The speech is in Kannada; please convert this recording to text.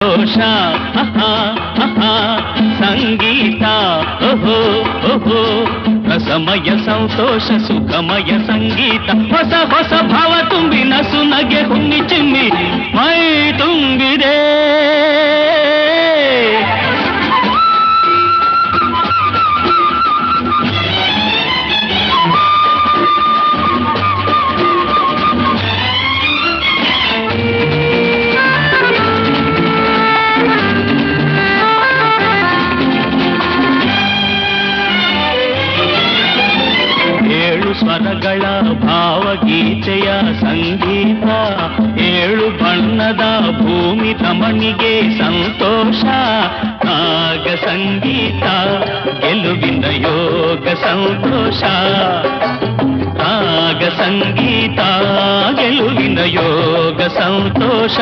ಸಂತೋಷ ಸಂಗೀತ ಓಹೋ ಓಹೋ ರಸಮಯ ಸಂತೋಷ ಸುಖಮಯ ಸಂಗೀತ ಹೊಸ ಹೊಸ ಭಾವ ತುಂಬಿ ನಸು ನಗೆ ಹುಣ್ಣಿ ಚಿಮ್ಮಿ ಮೈ ತುಂಬಿದೆ ಸ್ವರಗಳ ಭಾವಗೀತೆಯ ಸಂಗೀತ ಏಳು ಬಣ್ಣದ ಭೂಮಿ ರಮಣಿಗೆ ಸಂತೋಷ ನಾಗ ಸಂಗೀತ ಗೆಲುವಿನ ಯೋಗ ಸಂತೋಷ ನಾಗ ಸಂಗೀತ ಗೆಲುವಿನ ಯೋಗ ಸಂತೋಷ